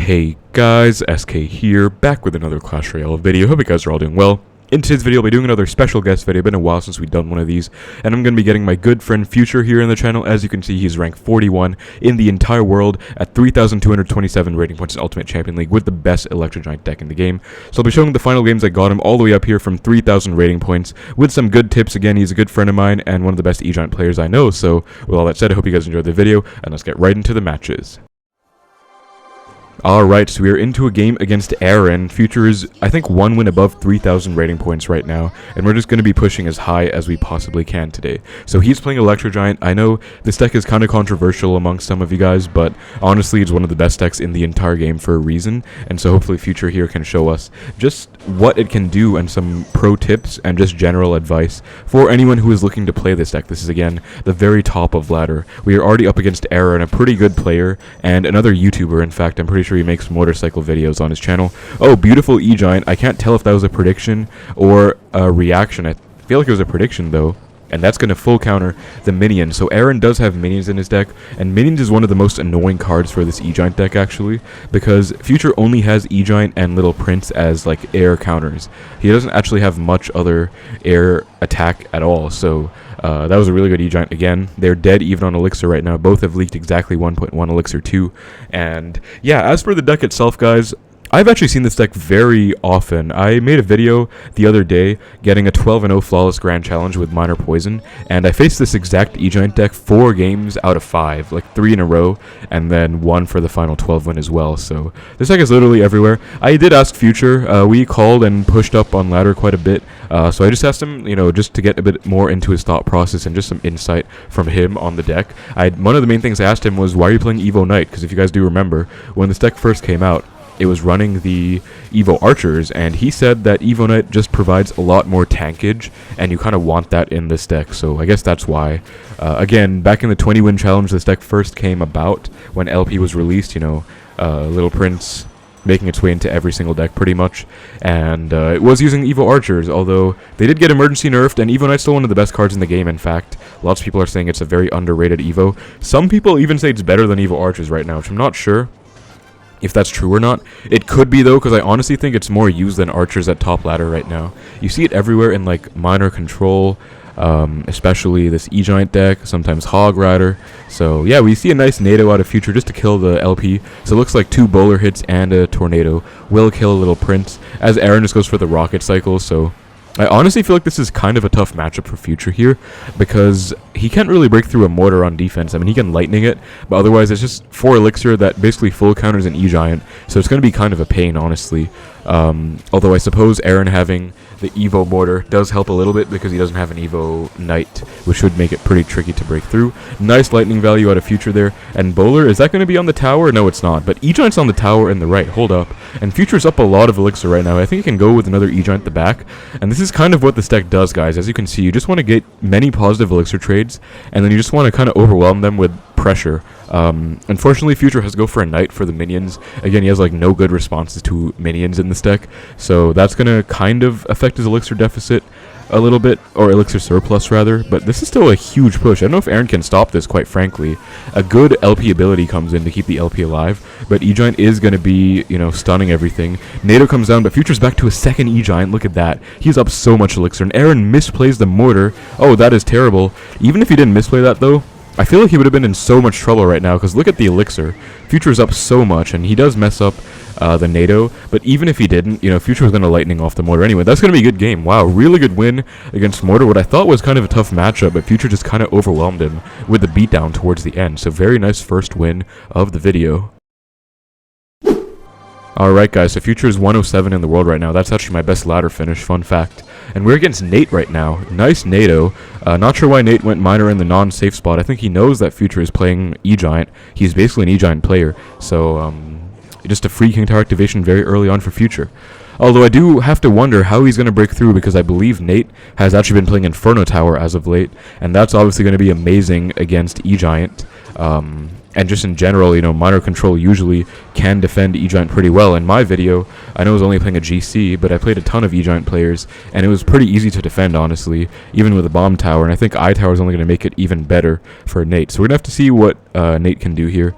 Hey guys, SK here, back with another Clash Royale video. Hope you guys are all doing well. In today's video, I'll be doing another special guest video. Been a while since we've done one of these, and I'm going to be getting my good friend Future here in the channel. As you can see, he's ranked 41 in the entire world at 3,227 rating points in Ultimate Champion League with the best Electro Giant deck in the game. So I'll be showing the final games I got him all the way up here from 3,000 rating points with some good tips. Again, he's a good friend of mine and one of the best E-Giant players I know. So with all that said, I hope you guys enjoyed the video, and let's get right into the matches. Alright, so we are into a game against Aaron. Future is, I think, one win above 3,000 rating points right now, and we're just going to be pushing as high as we possibly can today. So he's playing Electro Giant. I know this deck is kind of controversial among some of you guys, but honestly, it's one of the best decks in the entire game for a reason, and so hopefully Future here can show us just what it can do and some pro tips and just general advice for anyone who is looking to play this deck. This is, again, the very top of ladder. We are already up against Aaron, a pretty good player, and another YouTuber, in fact. I'm pretty sure he makes motorcycle videos on his channel. Oh, beautiful E-Giant. I can't tell if that was a prediction or a reaction. I feel like it was a prediction, though. And that's going to full counter the minion. So Aaron does have minions in his deck, and minions is one of the most annoying cards for this E-Giant deck, actually, because Future only has E-Giant and Little Prince as, like, air counters. He doesn't actually have much other air attack at all, so that was a really good E-Giant. Again, they're dead even on Elixir right now. Both have leaked exactly 1.1 Elixir 2. And yeah, as for the deck itself, guys, I've actually seen this deck very often. I made a video the other day getting a 12-0 Flawless Grand Challenge with Minor Poison, and I faced this exact E-Giant deck 4 games out of 5, like 3 in a row, and then 1 for the final 12 win as well. So this deck is literally everywhere. I did ask Future. We called and pushed up on ladder quite a bit, so I just asked him, just to get a bit more into his thought process and just some insight from him on the deck. One of the main things I asked him was, why are you playing Evo Knight? Because if you guys do remember, when this deck first came out, it was running the Evo Archers, and he said that Evo Knight just provides a lot more tankage, and you kind of want that in this deck, so I guess that's why. Again, back in the 20-win challenge, this deck first came about when LP was released, Little Prince making its way into every single deck pretty much, and it was using Evo Archers, although they did get emergency nerfed, and Evo Knight's still one of the best cards in the game. In fact, lots of people are saying it's a very underrated Evo. Some people even say it's better than Evo Archers right now, which I'm not sure if that's true or not. It could be, though, because I honestly think it's more used than Archers at top ladder right now. You see it everywhere in, like, Minor Control, especially this E-Giant deck, sometimes Hog Rider. So, yeah, we see a nice NATO out of Future just to kill the LP. So it looks like 2 bowler hits and a tornado will kill Little Prince, as Aaron just goes for the rocket cycle. So I honestly feel like this is kind of a tough matchup for Future here, because he can't really break through a Mortar on defense. I mean, he can lightning it, but otherwise it's just 4 Elixir that basically full counters an E-Giant, so it's going to be kind of a pain, honestly. Although I suppose Aaron having the Evo Mortar does help a little bit, because he doesn't have an Evo Knight, which would make it pretty tricky to break through. Nice lightning value out of Future there. And Bowler, is that going to be on the tower? No, it's not, but E-Giant's on the tower in the right. Hold up. And Future's up a lot of Elixir right now. I think he can go with another E-Giant at the back, and this is kind of what this deck does, guys. As you can see, you just want to get many positive Elixir trades, and then you just want to kind of overwhelm them with pressure. Unfortunately, Future has to go for a Knight for the minions. Again, he has like no good responses to minions in this deck, so that's going to kind of affect his Elixir deficit a little bit, or Elixir surplus rather, but this is still a huge push. I don't know if Aaron can stop this, quite frankly. A good LP ability comes in to keep the LP alive, but E-Giant is going to be, stunning everything. NATO comes down, but Future's back to a second E-Giant. Look at that. He's up so much Elixir, and Aaron misplays the Mortar. Oh, that is terrible. Even if he didn't misplay that, though, I feel like he would have been in so much trouble right now, because look at the Elixir. Future's up so much, and he does mess up the NATO, but even if he didn't, Future was going to lightning off the Mortar anyway. That's going to be a good game. Wow, really good win against Mortar. What I thought was kind of a tough matchup, but Future just kind of overwhelmed him with the beatdown towards the end. So very nice first win of the video. Alright guys, so Future is 107 in the world right now. That's actually my best ladder finish, fun fact. And we're against Nate right now. Nice NATO. Not sure why Nate went Minor in the non-safe spot. I think he knows that Future is playing E-Giant. He's basically an E-Giant player. So, just a free King Tower activation very early on for Future. Although I do have to wonder how he's going to break through, because I believe Nate has actually been playing Inferno Tower as of late. And that's obviously going to be amazing against E-Giant. and just in general, you know, minor control usually can defend E-Giant pretty well. In my video, I know I was only playing a GC, but I played a ton of E-Giant players, and it was pretty easy to defend, honestly, even with a bomb tower, and I think I-Tower is only going to make it even better for Nate. So we're going to have to see what Nate can do here,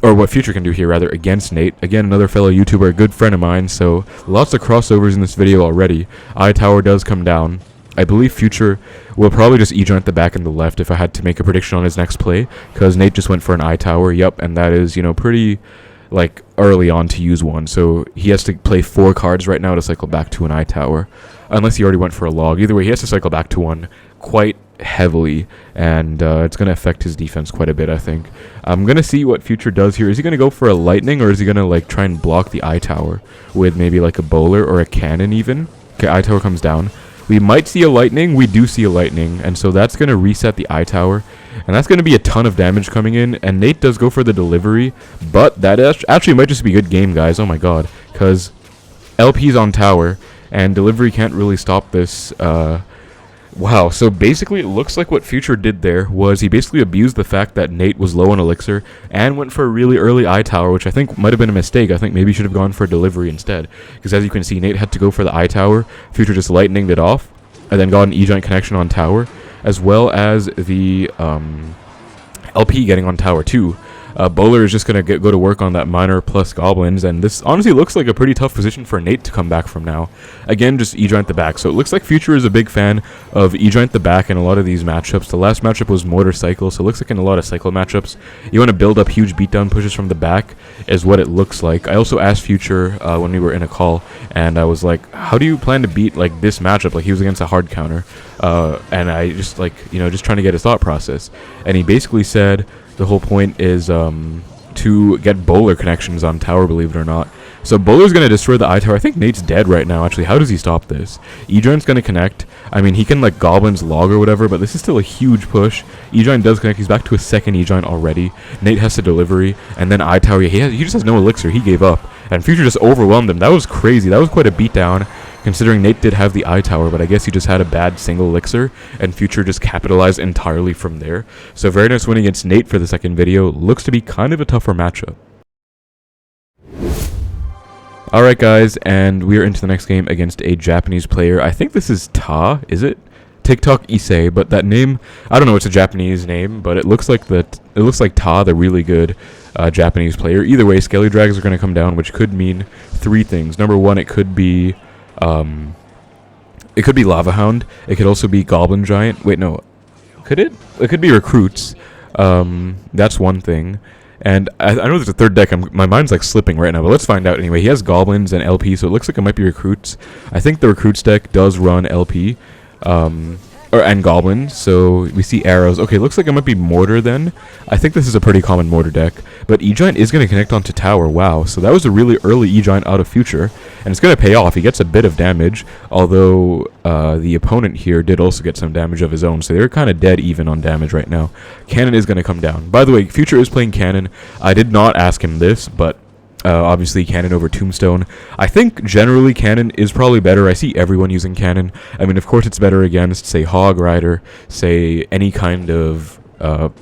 or what Future can do here, rather, against Nate. Again, another fellow YouTuber, a good friend of mine, so lots of crossovers in this video already. I-Tower does come down. I believe Future will probably just E-Giant the back and the left if I had to make a prediction on his next play, because Nate just went for an I-Tower, yep, and that is, you know, pretty, like, early on to use one, so he has to play 4 cards right now to cycle back to an I-Tower, unless he already went for a log. Either way, he has to cycle back to one quite heavily, and it's going to affect his defense quite a bit, I think. I'm going to see what Future does here. Is he going to go for a lightning, or is he going to, like, try and block the I-Tower with maybe, like, a bowler or a cannon even? Okay, I-Tower comes down. We might see a lightning. We do see a lightning, and so that's going to reset the I-Tower, and that's going to be a ton of damage coming in, and Nate does go for the delivery, but that actually might just be a good game, guys. Oh my god, because LP's on tower, and delivery can't really stop this. Wow, so basically it looks like what Future did there was he basically abused the fact that Nate was low on elixir and went for a really early I-Tower, which I think might have been a mistake. I think maybe he should have gone for delivery instead, because as you can see, Nate had to go for the I-Tower. Future just lightninged it off and then got an E-Giant connection on tower, as well as the LP getting on tower too. Bowler is just going to go to work on that miner plus goblins, and this honestly looks like a pretty tough position for Nate to come back from now. Again, just E-Giant the back. So it looks like Future is a big fan of E-Giant the back in a lot of these matchups. The last matchup was Mortar cycle, so it looks like in a lot of cycle matchups, you want to build up huge beatdown pushes from the back is what it looks like. I also asked Future when we were in a call, and I was like, how do you plan to beat like this matchup? Like he was against a hard counter, and I just like, you know, just trying to get his thought process. And he basically said, the whole point is to get bowler connections on tower, believe it or not. So bowler's going to destroy the I-Tower. I think Nate's dead right now, actually. How does he stop this? E-Giant's going to connect. I mean, he can, like, Goblins log or whatever, but this is still a huge push. E-Giant does connect. He's back to a second E-Giant already. Nate has to delivery, and then I-Tower. He just has no elixir. He gave up, and Future just overwhelmed him. That was crazy. That was quite a beatdown, considering Nate did have the I-Tower, but I guess he just had a bad single elixir, and Future just capitalized entirely from there. So very nice win against Nate for the second video. Looks to be kind of a tougher matchup. Alright guys, and we are into the next game against a Japanese player. I think this is Ta, is it? TikTok Issei, but that name, I don't know, it's a Japanese name, but it looks like Ta, the really good Japanese player. Either way, Skelly Drags are going to come down, which could mean 3 things. Number 1, it could be Lava Hound. It could also be Goblin Giant. Wait, no. Could it? It could be Recruits. That's one thing. And I know there's a third deck. My mind's like slipping right now, but let's find out anyway. He has Goblins and LP, so it looks like it might be Recruits. I think the Recruits deck does run LP. And Goblins, so we see arrows. Okay, looks like it might be Mortar then. I think this is a pretty common Mortar deck, but E-Giant is going to connect onto tower. Wow, so that was a really early E-Giant out of Future, and it's going to pay off. He gets a bit of damage, although the opponent here did also get some damage of his own, so they're kind of dead even on damage right now. Cannon is going to come down. By the way, Future is playing Cannon. I did not ask him this, but obviously Cannon over Tombstone. I think generally Cannon is probably better. I see everyone using Cannon. I mean, of course it's better against, say, Hog Rider, say, any kind of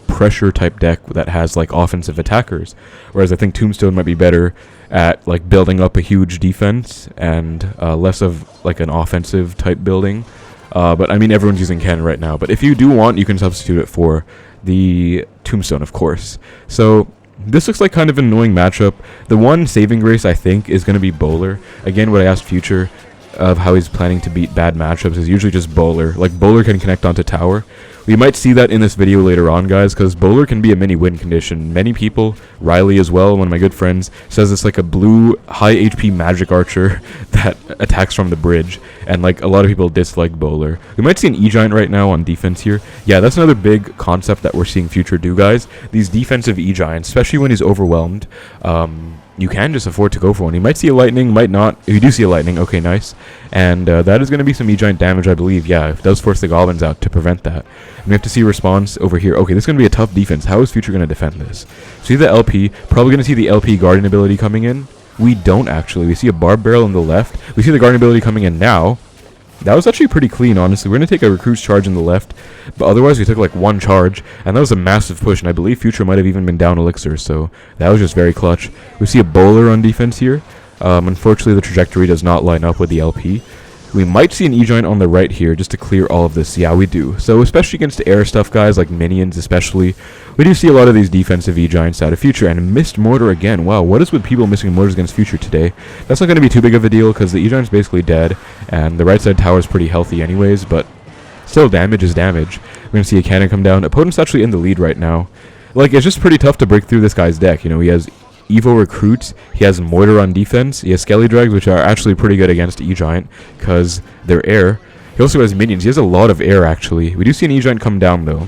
pressure type deck that has like offensive attackers. Whereas I think Tombstone might be better at like building up a huge defense and less of like an offensive type building. But I mean, everyone's using Cannon right now. But if you do want, you can substitute it for the Tombstone, of course. So this looks like kind of an annoying matchup. The one saving grace, I think, is going to be Bowler. Again, what I asked Future of how he's planning to beat bad matchups is usually just Bowler. Like, Bowler can connect onto tower. We might see that in this video later on, guys, because Bowler can be a mini win condition. Many people, Riley as well, one of my good friends, says it's like a blue high HP magic archer that attacks from the bridge, and like a lot of people dislike Bowler. We might see an E-Giant right now on defense here. Yeah, that's another big concept that we're seeing Future do, guys. These defensive E-Giants, especially when he's overwhelmed, you can just afford to go for one. You might see a lightning, might not. If you do see a lightning, okay, nice. And that is going to be some E-Giant damage, I believe. Yeah, it does force the Goblins out to prevent that. And we have to see a response over here. Okay, this is going to be a tough defense. How is Future going to defend this? See the LP. Probably going to see the LP Guardian ability coming in. We don't, actually. We see a Barb Barrel on the left. We see the Guardian ability coming in now. That was actually pretty clean, honestly. We're going to take a recruit's charge in the left, but otherwise we took like one charge, and that was a massive push, and I believe Future might have even been down elixir, so that was just very clutch. We see a bowler on defense here. Unfortunately, the trajectory does not line up with the LP. We might see an E-Giant on the right here just to clear all of this. Yeah, we do. So especially against air stuff, guys, like minions especially, we do see a lot of these defensive E-Giants out of Future. And missed Mortar again. Wow, what is with people missing Mortars against Future today? That's not going to be too big of a deal because the E-Giant's basically dead. And the right side tower is pretty healthy anyways, but still damage is damage. We're going to see a cannon come down. Opponent's actually in the lead right now. Like, it's just pretty tough to break through this guy's deck. You know, he has Evo recruits, he has Mortar on defense, he has Skeles drags, which are actually pretty good against E-Giant because they're air. He also has minions. He has a lot of air, actually. We do see an E-Giant come down, though.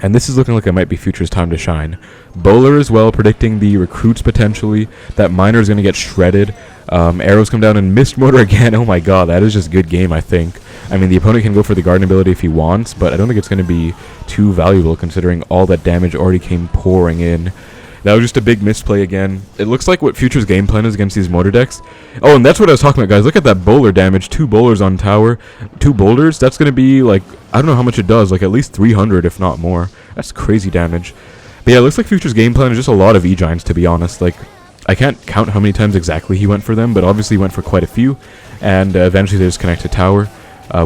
And this is looking like it might be Future's time to shine. Bowler as well, predicting the recruits potentially. That miner is going to get shredded. Arrows come down and missed Mortar again. Oh my god, that is just good game, I think. I mean, the opponent can go for the garden ability if he wants, but I don't think it's going to be too valuable considering all that damage already came pouring in. That was just a big misplay again. It looks like what Future's game plan is against these Mortar decks. Oh, and that's what I was talking about, guys. Look at that bowler damage. 2 bowlers on tower. 2 boulders. That's going to be, like, I don't know how much it does. Like, at least 300, if not more. That's crazy damage. But yeah, it looks like Future's game plan is just a lot of E-Giants, to be honest. Like, I can't count how many times exactly he went for them, but obviously he went for quite a few. And eventually they just connect to tower.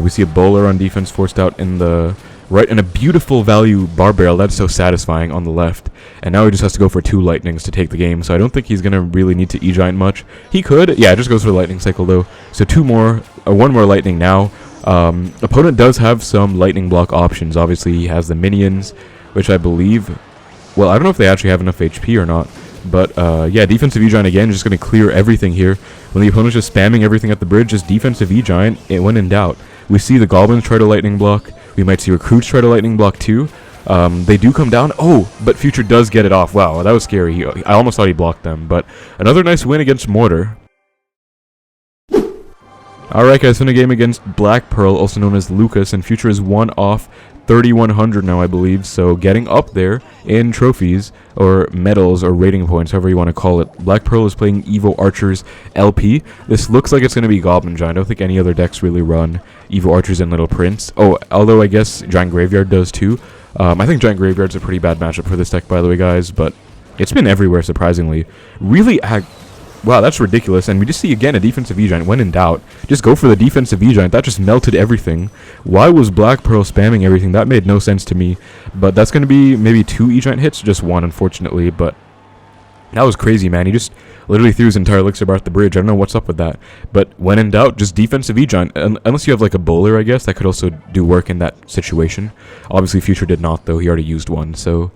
We see a bowler on defense forced out in the right, and a beautiful value Barbarian. That's so satisfying on the left. And now he just has to go for 2 lightnings to take the game, so I don't think he's going to really need to E-Giant much. He could. Yeah, it just goes for the lightning cycle, though. So 1 more lightning now. Opponent does have some lightning block options. Obviously, he has the minions, which I believe... Well, I don't know if they actually have enough HP or not. But, yeah, defensive E-Giant again, just going to clear everything here. When the opponent's just spamming everything at the bridge, just defensive E-Giant, when in doubt. We see the Goblins try to lightning block. We might see recruits try to lightning block too. They do come down. Oh, but Future does get it off. Wow, that was scary. I almost thought he blocked them. But another nice win against Mortar. Alright guys, in a game against Black Pearl, also known as Lucas, and Future is 1 off 3,100 now, I believe, so getting up there in trophies, or medals, or rating points, however you want to call it. Black Pearl is playing Evo Archers LP. This looks like it's going to be Goblin Giant. I don't think any other decks really run Evo Archers and Little Prince. Oh, although I guess Giant Graveyard does too. I think Giant Graveyard's a pretty bad matchup for this deck, by the way, guys, but it's been everywhere, surprisingly. Really, wow, that's ridiculous. And we just see, again, a defensive E-Giant. When in doubt, just go for the defensive E-Giant. That just melted everything. Why was Black Pearl spamming everything? That made no sense to me. But that's going to be maybe 2 E-Giant hits. Just 1, unfortunately. But that was crazy, man. He just literally threw his entire elixir bar at the bridge. I don't know what's up with that. But when in doubt, just defensive E-Giant. Unless you have, like, a bowler, I guess. That could also do work in that situation. Obviously, Future did not, though. He already used one. So,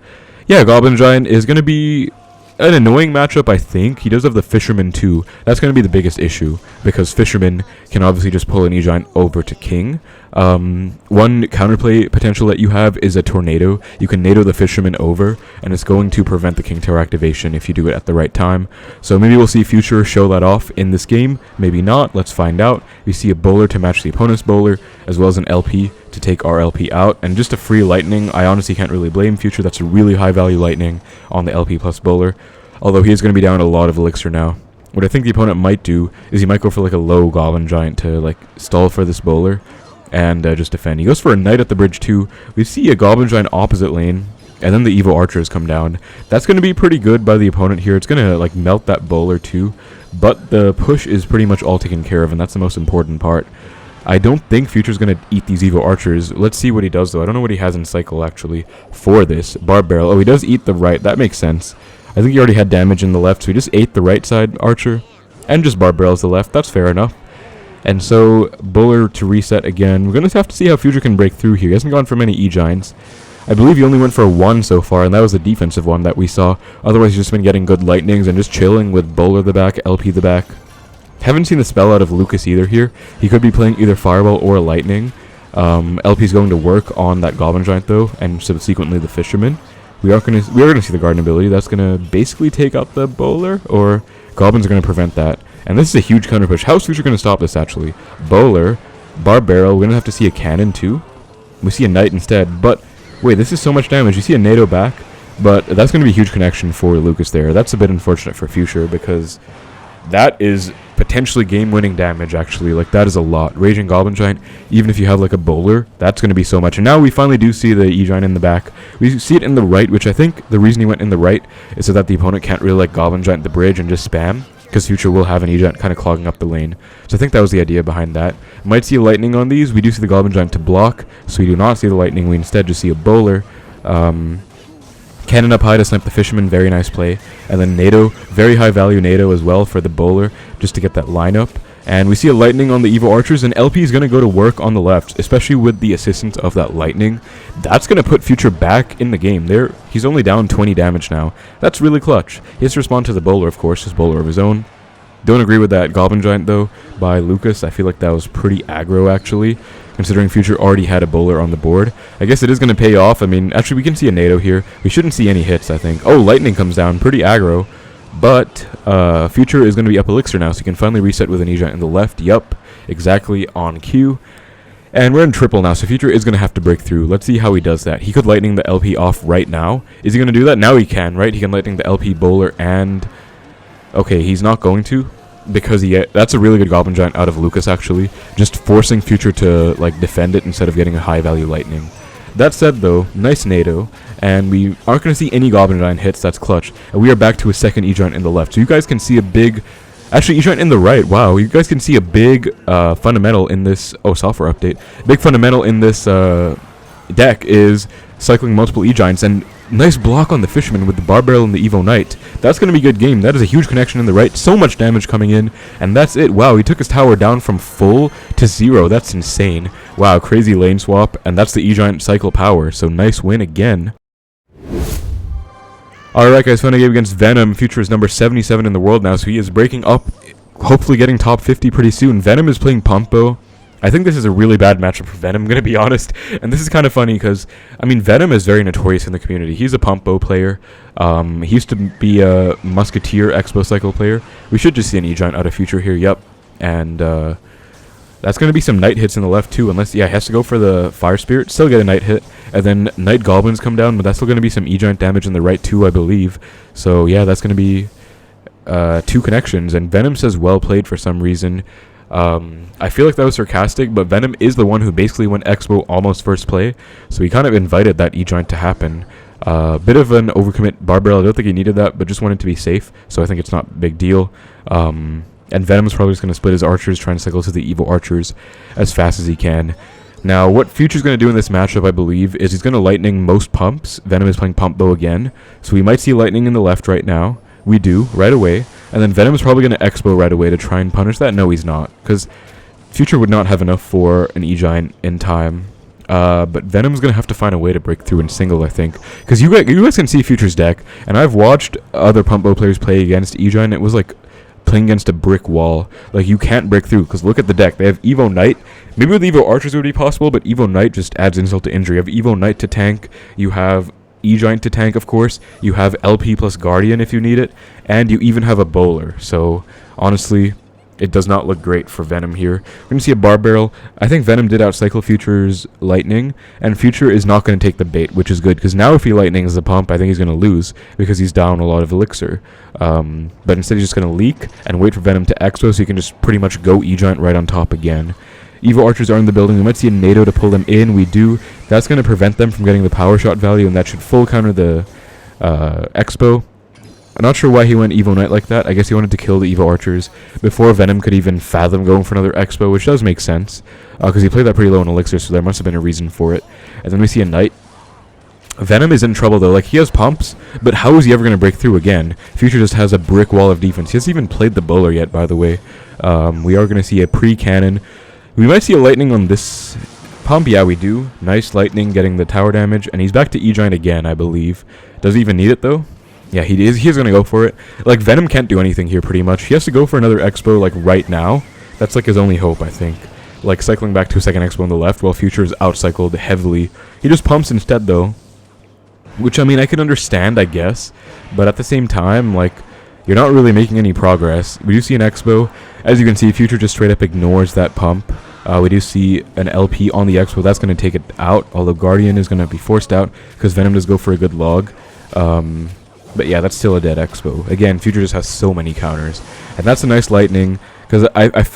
yeah, Goblin Giant is going to be an annoying matchup, I think. He does have the Fisherman too. That's going to be the biggest issue, because Fisherman can obviously just pull an E-Giant over to King. One counterplay potential that you have is a Tornado. You can NATO the Fisherman over, and it's going to prevent the King Tower activation if you do it at the right time. So maybe we'll see Future show that off in this game. Maybe not. Let's find out. We see a bowler to match the opponent's bowler, as well as an LP to take our LP out. And just a free lightning, I honestly can't really blame Future. That's a really high value lightning on the LP plus bowler. Although he is going to be down a lot of elixir now. What I think the opponent might do is he might go for like a low Goblin Giant to like stall for this bowler and just defend. He goes for a Knight at the bridge too. We see a Goblin Giant opposite lane, and then the Evo Archers come down. That's going to be pretty good by the opponent here. It's going to like melt that bowler too, but the push is pretty much all taken care of, and that's the most important part. I don't think Future's going to eat these Evo Archers. Let's see what he does though. I don't know what he has in cycle actually for this. Barbarian. Oh, he does eat the right. That makes sense. I think he already had damage in the left, so he just ate the right side Archer, and just Barbarians the left. That's fair enough. And so, Bowler to reset again. We're going to have to see how Future can break through here. He hasn't gone for many E-Giants. I believe he only went for 1 so far, and that was the defensive one that we saw. Otherwise, he's just been getting good lightnings and just chilling with Bowler the back, LP the back. Haven't seen the spell out of Lucas either here. He could be playing either Fireball or Lightning. LP's going to work on that Goblin Giant, though, and subsequently the Fisherman. We are going to see the Garden ability. That's going to basically take out the Bowler, or Goblins are going to prevent that. And this is a huge counter push. How is Future going to stop this, actually? Bowler, Barbarian. We're going to have to see a Cannon, too. We see a Knight instead. But, wait, this is so much damage. You see a NATO back, but that's going to be a huge connection for Lucas there. That's a bit unfortunate for Future, because That is potentially game-winning damage, actually. Like, that is a lot. Raging Goblin Giant, even if you have, like, a bowler, that's going to be so much. And now we finally do see the E-Giant in the back. We see it in the right, which I think the reason he went in the right is so that the opponent can't really, like, Goblin Giant the bridge and just spam, because Future will have an E-Giant kind of clogging up the lane. So I think that was the idea behind that. Might see a lightning on these. We do see the Goblin Giant to block, so we do not see the lightning. We instead just see a bowler. Cannon up high to snipe the Fisherman, very nice play. And then NATO, very high value NATO as well for the bowler, just to get that lineup. And we see a lightning on the Evo Archers, and LP is going to go to work on the left, especially with the assistance of that lightning. That's going to put Future back in the game. He's only down 20 damage now. That's really clutch. He has to respond to the bowler, of course, his bowler of his own. Don't agree with that Goblin Giant, though, by Lucas. I feel like that was pretty aggro, actually, considering Future already had a bowler on the board. I guess it is going to pay off. I mean, actually, we can see a NATO here. We shouldn't see any hits, I think. Oh, lightning comes down. Pretty aggro. But Future is going to be up Elixir now, so he can finally reset with an E-Giant in the left. Yup, exactly on cue. And we're in triple now, so Future is going to have to break through. Let's see how he does that. He could lightning the LP off right now. Is he going to do that? Now he can, right? He can lightning the LP bowler and... Okay, he's not going to, because that's a really good Goblin Giant out of Lucas, actually. Just forcing Future to, like, defend it instead of getting a high-value lightning. That said, though, nice NATO, and we aren't going to see any Goblin Giant hits. That's clutch. And we are back to a second E-Giant in the left. So you guys can see a big... Actually, E-Giant in the right. Wow, you guys can see a big fundamental in this... Oh, software update. Big fundamental in this deck is cycling multiple E-Giants, and nice block on the Fisherman with the Barbarian and the Evo Knight. That's going to be a good game. That is a huge connection in the right. So much damage coming in, and that's it. Wow, he took his tower down from full to 0. That's insane. Wow, crazy lane swap, and that's the E-Giant cycle power. So nice win again. Alright guys, final game against Venom. Future is number 77 in the world now, so he is breaking up, hopefully getting top 50 pretty soon. Venom is playing Pumpo. I think this is a really bad matchup for Venom, I'm going to be honest. And this is kind of funny because, I mean, Venom is very notorious in the community. He's a Pumpo player. He used to be a Musketeer Xbow cycle player. We should just see an E-Giant out of Future here, yep. And that's going to be some Knight hits in the left too, unless, yeah, he has to go for the Fire Spirit, still get a Knight hit. And then Knight Goblins come down, but that's still going to be some E-Giant damage in the right too, I believe. So, yeah, that's going to be 2 connections. And Venom says well played for some reason. I feel like that was sarcastic, but Venom is the one who basically went Xbow almost first play, so he kind of invited that E-Giant to happen. Bit of an overcommit Barbarian. I don't think he needed that, but just wanted to be safe, so I think it's not a big deal. And Venom's probably just going to split his archers, trying to cycle to the Evo Archers as fast as he can. Now, what Future's going to do in this matchup, I believe, is he's going to lightning most pumps. Venom is playing Pump Bow again, so we might see lightning in the left right now. We do, right away. And then Venom is probably going to Xbow right away to try and punish that. No, he's not, because Future would not have enough for an E-Giant in time. But Venom's going to have to find a way to break through in single, I think. Because you guys can see Future's deck, and I've watched other Pump Bow players play against E-Giant. It was like playing against a brick wall. Like, you can't break through, because look at the deck. They have Evo Knight. Maybe with Evo Archers it would be possible, but Evo Knight just adds insult to injury. You have Evo Knight to tank. You have E-Giant to tank, of course. You have LP plus Guardian if you need it. And you even have a bowler. So, honestly, it does not look great for Venom here. We're going to see a Barbarian. I think Venom did outcycle Future's Lightning. And Future is not going to take the bait, which is good. Because now if he Lightnings the pump, I think he's going to lose. Because he's down a lot of Elixir. But instead he's just going to leak and wait for Venom to Expo. So he can just pretty much go E-Giant right on top again. Evo Archers are in the building. We might see a NATO to pull them in. We do. That's going to prevent them from getting the power shot value, and that should full counter the Expo. I'm not sure why he went Evo Knight like that. I guess he wanted to kill the Evo Archers before Venom could even fathom going for another Expo, which does make sense, because he played that pretty low in Elixir, so there must have been a reason for it. And then we see a Knight. Venom is in trouble, though. Like, he has pumps, but how is he ever going to break through again? Future just has a brick wall of defense. He hasn't even played the bowler yet, by the way. We are going to see a pre-cannon. We might see a lightning on this pump. Yeah, we do. Nice lightning getting the tower damage. And he's back to E-Giant again, I believe. Does he even need it, though? Yeah, he is. He's going to go for it. Like, Venom can't do anything here, pretty much. He has to go for another Expo, like, right now. That's, like, his only hope, I think. Like, cycling back to a second Expo on the left while Future is outcycled heavily. He just pumps instead, though. Which, I mean, I can understand, I guess. But at the same time, like, you're not really making any progress. We do see an Expo. As you can see, Future just straight up ignores that pump. We do see an LP on the Expo. That's going to take it out, although Guardian is going to be forced out because Venom does go for a good log. But yeah, that's still a dead Xbow. Again, Future just has so many counters. And that's a nice lightning, because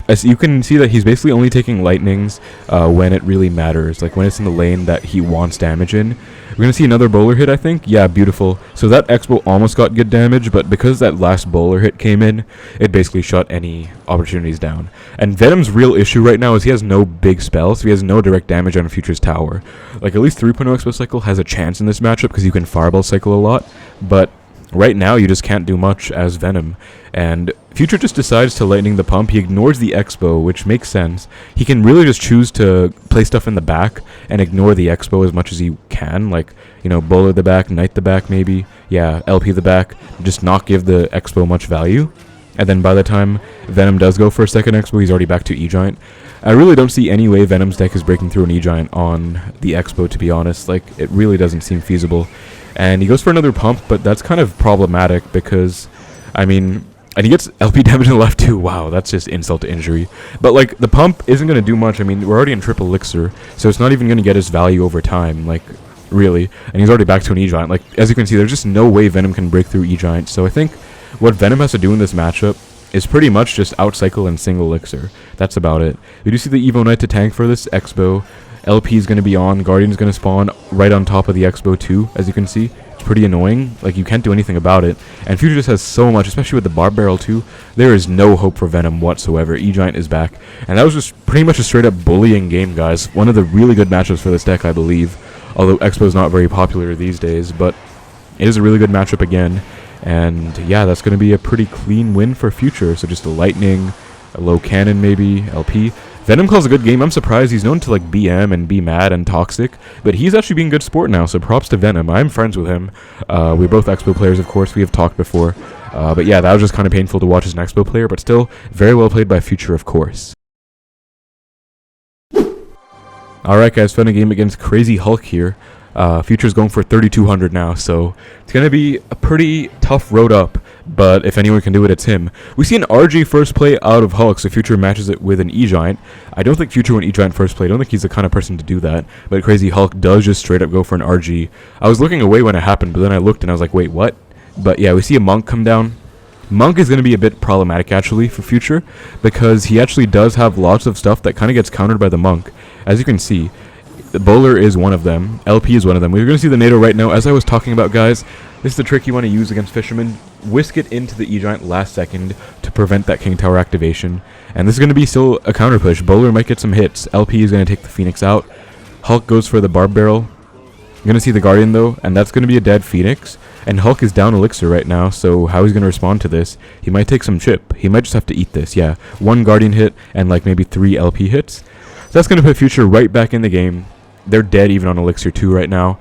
as you can see that he's basically only taking lightnings when it really matters. Like when it's in the lane that he wants damage in. We're going to see another bowler hit, I think. Yeah, beautiful. So that Xbow almost got good damage, but because that last bowler hit came in, it basically shut any opportunities down. And Venom's real issue right now is he has no big spells, so he has no direct damage on Future's tower. Like at least 3.0 Expo Cycle has a chance in this matchup because you can Fireball Cycle a lot, but right now you just can't do much as Venom. And Future just decides to lightning the pump. He ignores the Xbow, which makes sense. He can really just choose to play stuff in the back and ignore the Xbow as much as he can. Like, you know, bowler the back, knight the back maybe. Yeah, LP the back. Just not give the Xbow much value. And then by the time Venom does go for a second Xbow, he's already back to E-Giant. I really don't see any way Venom's deck is breaking through an E-Giant on the Xbow, to be honest. Like, it really doesn't seem feasible. And he goes for another pump, but that's kind of problematic because, I mean, and he gets LP damage in the left too. Wow, that's just insult to injury. But, like, the pump isn't going to do much. I mean, we're already in triple elixir, so it's not even going to get his value over time, like, really. And he's already back to an E-Giant. Like, as you can see, there's just no way Venom can break through E-Giant. So I think what Venom has to do in this matchup is pretty much just outcycle and single elixir. That's about it. We do see the Evo Knight to tank for this Xbow. LP is going to be on. Guardian is going to spawn right on top of the Xbow too, as you can see. It's pretty annoying. Like, you can't do anything about it. And Future just has so much, especially with the Barb Barrel too. There is no hope for Venom whatsoever. E-Giant is back. And that was just pretty much a straight up bullying game, guys. One of the really good matchups for this deck, I believe. Although Xbow is not very popular these days, but it is a really good matchup again. And yeah, that's going to be a pretty clean win for Future. So just a lightning, a low cannon maybe, LP. Venom calls a good game. I'm surprised. He's known to like BM and be mad and toxic, but he's actually being good sport now, so props to Venom. I'm friends with him. We're both Expo players, of course. We have talked before. But yeah, that was just kind of painful to watch as an Expo player, but still very well played by Future, of course. Alright guys, fun game against Crazy Hulk here. Future's going for 3,200 now, so it's going to be a pretty tough road up, but if anyone can do it, it's him. We see an RG first play out of Hulk, so Future matches it with an E-Giant. I don't think Future went E-Giant first play. I don't think he's the kind of person to do that, but Crazy Hulk does just straight up go for an RG. I was looking away when it happened, but then I looked and I was like, wait, what? But yeah, we see a Monk come down. Monk is going to be a bit problematic actually for Future, because he actually does have lots of stuff that kind of gets countered by the Monk. As you can see, the bowler is one of them. LP is one of them. We're going to see the NATO right now. As I was talking about, guys, this is the trick you want to use against Fisherman. Whisk it into the E-Giant last second to prevent that King Tower activation. And this is going to be still a counter push. Bowler might get some hits. LP is going to take the Phoenix out. Hulk goes for the Barb Barrel. You're going to see the Guardian, though, and that's going to be a dead Phoenix. And Hulk is down Elixir right now, so how he's going to respond to this? He might take some chip. He might just have to eat this, yeah. 1 Guardian hit and like maybe 3 LP hits. So that's going to put Future right back in the game. They're dead even on Elixir 2 right now.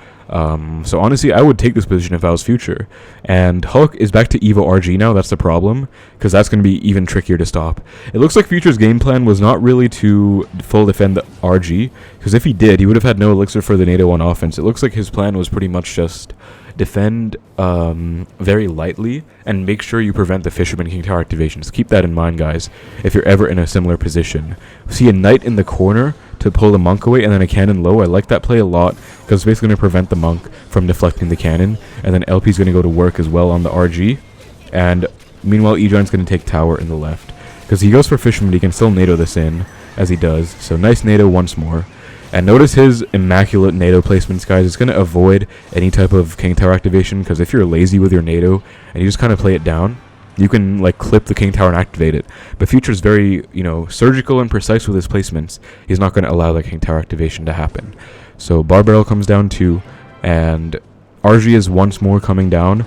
So honestly, I would take this position if I was Future. And Hulk is back to Evo RG now. That's the problem, because that's going to be even trickier to stop. It looks like Future's game plan was not really to full defend the RG, because if he did, he would have had no Elixir for the NATO on offense. It looks like his plan was pretty much just defend very lightly and make sure you prevent the Fisherman King Tower activations. Keep that in mind, guys, if you're ever in a similar position. See a Knight in the corner to pull the Monk away, and then a cannon low. I like that play a lot, because it's basically going to prevent the Monk from deflecting the cannon, and then LP is going to go to work as well on the RG, and meanwhile E-Giant's going to take tower in the left, because he goes for Fisherman, he can still NATO this in, as he does. So nice NATO once more. And notice his immaculate NATO placements, guys. It's going to avoid any type of King Tower activation, because if you're lazy with your NATO and you just kind of play it down, you can like clip the King Tower and activate it. But Future's very, surgical and precise with his placements. He's not going to allow the King Tower activation to happen. So Barb Barrel comes down too, and RG is once more coming down.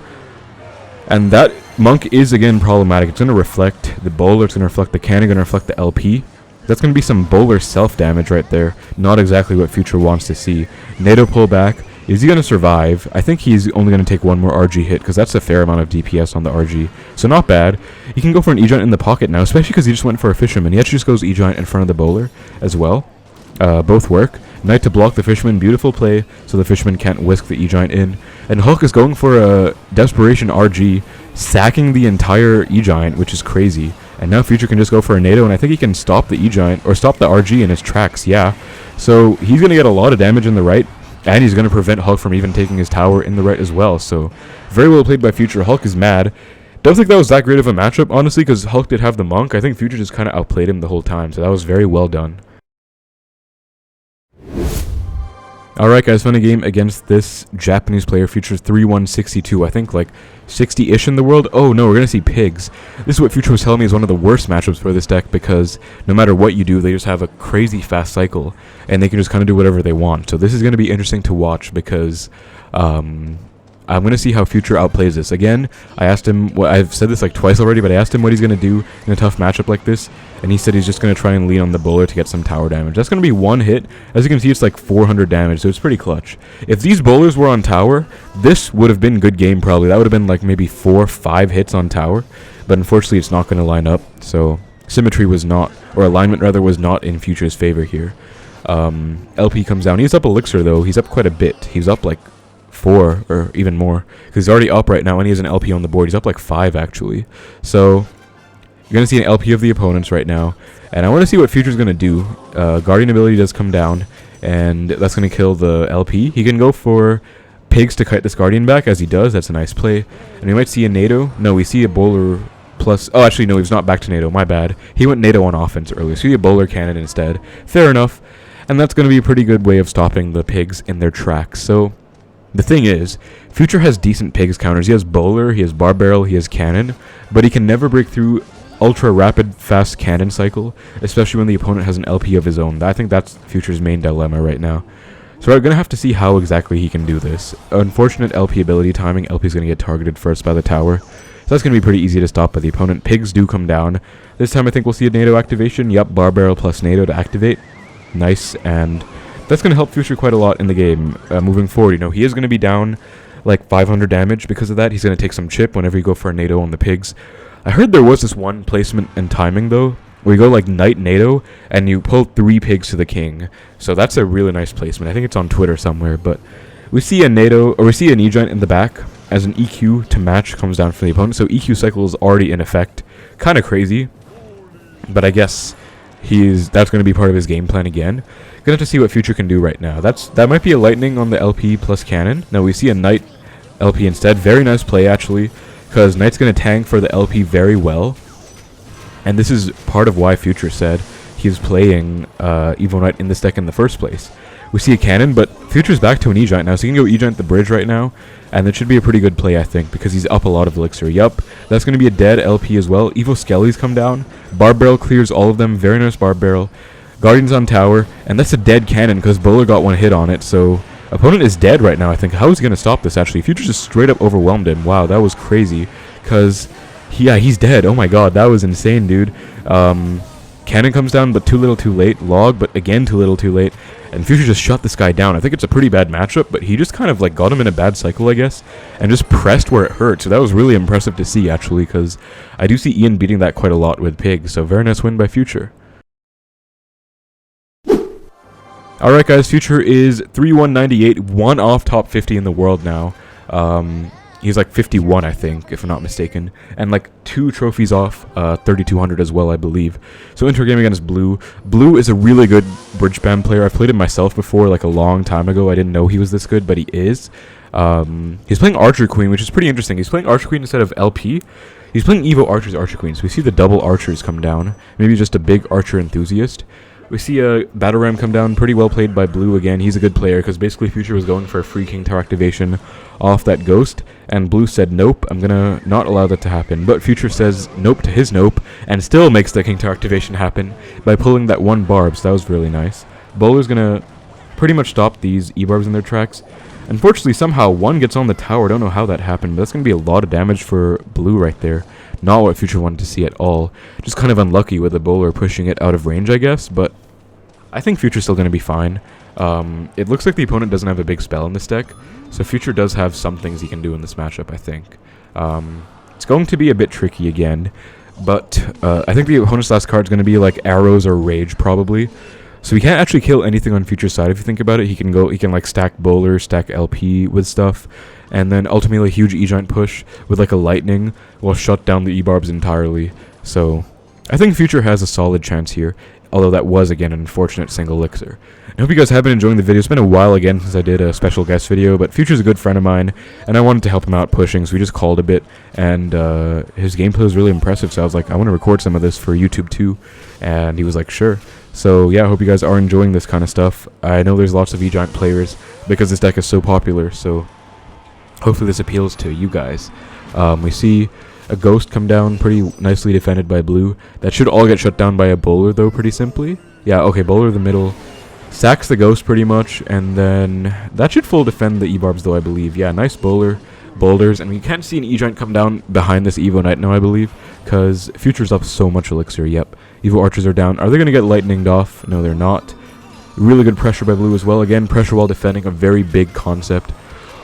And that Monk is again problematic. It's going to reflect the bowler, it's going to reflect the cannon, going to reflect the LP. That's going to be some bowler self-damage right there. Not exactly what Future wants to see. NATO pull back. Is he going to survive? I think he's only going to take 1 more RG hit, because that's a fair amount of DPS on the RG. So not bad. He can go for an E-Giant in the pocket now, especially because he just went for a Fisherman. He actually just goes E-Giant in front of the bowler as well. Both work. Knight to block the Fisherman. Beautiful play, so the Fisherman can't whisk the E-Giant in. And Hulk is going for a Desperation RG, sacking the entire E-Giant, which is crazy. And now Future can just go for a NATO, and I think he can stop the E-Giant, or stop the RG in his tracks, yeah. So he's going to get a lot of damage in the right, And he's going to prevent Hulk from even taking his tower in the right as well. So very well played by Future. Hulk is mad. Don't think that was that great of a matchup, honestly, because Hulk did have the Monk. I think Future just kind of outplayed him the whole time, so that was very well done. Alright guys, fun game against this Japanese player. Future's 3-1-62, I think like 60-ish in the world. Oh no, we're going to see pigs. This is what Future was telling me is one of the worst matchups for this deck, because no matter what you do, they just have a crazy fast cycle, and they can just kind of do whatever they want. So this is going to be interesting to watch, because I'm going to see how Future outplays this. Again, I asked him, well, I've said this like twice already, but I asked him what he's going to do in a tough matchup like this, and he said he's just going to try and lean on the bowler to get some tower damage. That's going to be one hit. As you can see, it's like 400 damage, so it's pretty clutch. If these bowlers were on tower, this would have been good game probably. That would have been like maybe 4 or 5 hits on tower, but unfortunately it's not going to line up, so symmetry was not, or alignment rather, was not in Future's favor here. LP comes down. He's up elixir though. He's up quite a bit. He's up like 4 or even more, because he's already up right now and he has an LP on the board. He's up like 5 actually. So you're going to see an LP of the opponents right now, and I want to see what Future's going to do. Guardian ability does come down, and that's going to kill the LP. He can go for pigs to kite this Guardian back, as he does. That's a nice play. And we might see a NATO. No, we see a bowler plus... Oh, actually, no, he's not back to NATO. My bad. He went NATO on offense earlier. So we see a bowler cannon instead. Fair enough. And that's going to be a pretty good way of stopping the pigs in their tracks. So the thing is, Future has decent pigs counters. He has bowler, he has barbarrel, he has cannon, but he can never break through ultra rapid fast cannon cycle, especially when the opponent has an LP of his own. I think that's Future's main dilemma right now. So we're going to have to see how exactly he can do this. Unfortunate LP ability timing. LP's going to get targeted first by the tower, so that's going to be pretty easy to stop by the opponent. Pigs do come down. This time I think we'll see a NATO activation. Yup, barbarrel plus NATO to activate. Nice, and that's going to help Future quite a lot in the game moving forward. You know, he is going to be down like 500 damage because of that. He's going to take some chip whenever you go for a NATO on the pigs. I heard there was this one placement and timing though, where you go like Knight NATO and you pull 3 pigs to the king. So that's a really nice placement. I think it's on Twitter somewhere, but we see a NATO, or we see an E-Giant in the back as an EQ to match comes down from the opponent. So EQ cycle is already in effect. Kind of crazy, but I guess that's going to be part of his game plan again. Gonna have to see what Future can do right now. That might be a lightning on the LP plus cannon. No, we see a Knight LP instead. Very nice play actually, because Knight's going to tank for the LP very well. And this is part of why Future said he's playing Evo Knight in this deck in the first place. We see a cannon, but Future's back to an E-Giant now, so he can go E-Giant the bridge right now. And that should be a pretty good play, I think, because he's up a lot of elixir. Yup, that's going to be a dead LP as well. Evo Skeles come down. Barbarrel clears all of them. Very nice Barbarrel. Guardian's on tower, and that's a dead cannon because Bowler got one hit on it, so opponent is dead right now, I think. How is he going to stop this, actually? Future just straight up overwhelmed him. Wow, that was crazy, because, he's dead. Oh my god, that was insane, dude. Cannon comes down, but too little too late. Log, but again too little too late. And Future just shut this guy down. I think it's a pretty bad matchup, but he just kind of like got him in a bad cycle, I guess, and just pressed where it hurt. So that was really impressive to see, actually, because I do see Ian beating that quite a lot with Pig. So very nice win by Future. Alright guys, Future is 3-1-98, 1 off top 50 in the world now. He's like 51, I think, if I'm not mistaken. And like 2 trophies off 3,200 as well, I believe. So enter game against Blue. Blue is a really good Bridgespam player. I've played him myself before, like a long time ago. I didn't know he was this good, but he is. He's playing Archer Queen, which is pretty interesting. He's playing Archer Queen instead of LP. He's playing Evo Archer's Archer Queen, so we see the double Archers come down. Maybe just a big Archer enthusiast. We see a Battle Ram come down, pretty well played by Blue again. He's a good player, because basically Future was going for a free King Tower activation off that Ghost, and Blue said, nope, I'm gonna not allow that to happen. But Future says nope to his nope, and still makes the King Tower activation happen by pulling that 1 Barb, so that was really nice. Bowler's gonna pretty much stop these E-Barbs in their tracks. Unfortunately, somehow, 1 gets on the tower. Don't know how that happened, but that's gonna be a lot of damage for Blue right there. Not what Future wanted to see at all. Just kind of unlucky with the Bowler pushing it out of range, I guess, but I think Future's still going to be fine. It looks like the opponent doesn't have a big spell in this deck, so Future does have some things he can do in this matchup, I think. It's going to be a bit tricky again, but I think the opponent's last card is going to be like Arrows or Rage, probably. So he can't actually kill anything on Future's side, if you think about it. He can like stack Bowler, stack LP with stuff, and then ultimately a huge E-Giant push with like a Lightning will shut down the E-Barbs entirely. So I think Future has a solid chance here. although that was, again, an unfortunate single elixir. I hope you guys have been enjoying the video. It's been a while again since I did a special guest video, but Future's a good friend of mine, and I wanted to help him out pushing, so we just called a bit, and his gameplay was really impressive, so I was like, I want to record some of this for YouTube too, and he was like, sure. So yeah, I hope you guys are enjoying this kind of stuff. I know there's lots of E-Giant players because this deck is so popular, so hopefully this appeals to you guys. We see a ghost come down, pretty nicely defended by blue. That should all get shut down by a bowler, though, pretty simply. Yeah, okay, bowler the middle. Sacks the ghost pretty much, and then that should full defend the E-Barbs, though, I believe. Yeah, nice bowler. Boulders, and we can't see an E-Giant come down behind this Evo Knight now, I believe, because Future's up so much elixir. Yep, Evo Archers are down. Are they going to get lightninged off? No, they're not. Really good pressure by blue as well. Again, pressure while defending, a very big concept.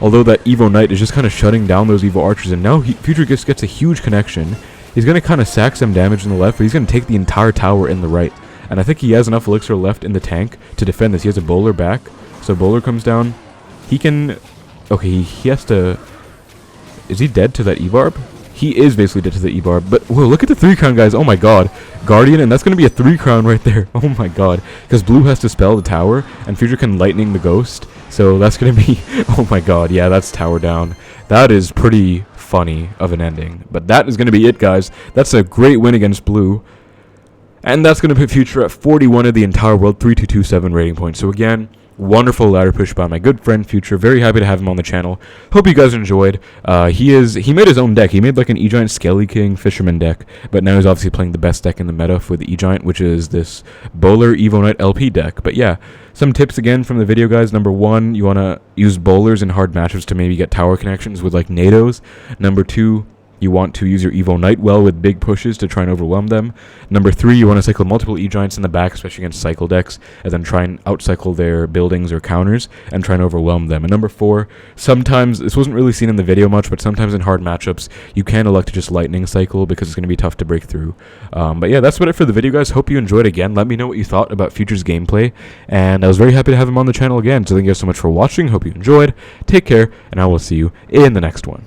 Although that Evo Knight is just kind of shutting down those Evo Archers, and now Future just gets a huge connection. He's going to kind of sack some damage in the left, but he's going to take the entire tower in the right. And I think he has enough elixir left in the tank to defend this. He has a bowler back, so bowler comes down. He can... Okay, he has to... Is he dead to that E-Barb? He is basically dead to the E-Barb, but whoa, look at the 3-crown, guys. Oh my god. Guardian, and that's going to be a 3-crown right there. Oh my god. Because blue has to spell the tower, and Future can lightning the ghost. So that's going to be... Oh my god, yeah, that's tower down. That is pretty funny of an ending. But that is going to be it, guys. That's a great win against blue. And that's going to put Future at 41 of the entire world, 3227 rating points. So again... Wonderful ladder push by my good friend Future. Very happy to have him on the channel. Hope you guys enjoyed. He made his own deck. He made like an E-Giant Skelly King Fisherman deck, but now he's obviously playing the best deck in the meta for the E-Giant, which is this Bowler Evo Knight LP deck. But yeah, some tips again from the video, guys. Number 1, you want to use bowlers in hard matchups to maybe get tower connections with like NATOs. Number 2, you want to use your Evo Knight well with big pushes to try and overwhelm them. Number 3, you want to cycle multiple E-Giants in the back, especially against cycle decks, and then try and outcycle their buildings or counters and try and overwhelm them. And number 4, sometimes, this wasn't really seen in the video much, but sometimes in hard matchups, you can elect to just lightning cycle because it's going to be tough to break through. But yeah, that's about it for the video, guys. Hope you enjoyed again. Let me know what you thought about Future's gameplay, and I was very happy to have him on the channel again. So thank you guys so much for watching. Hope you enjoyed. Take care, and I will see you in the next one.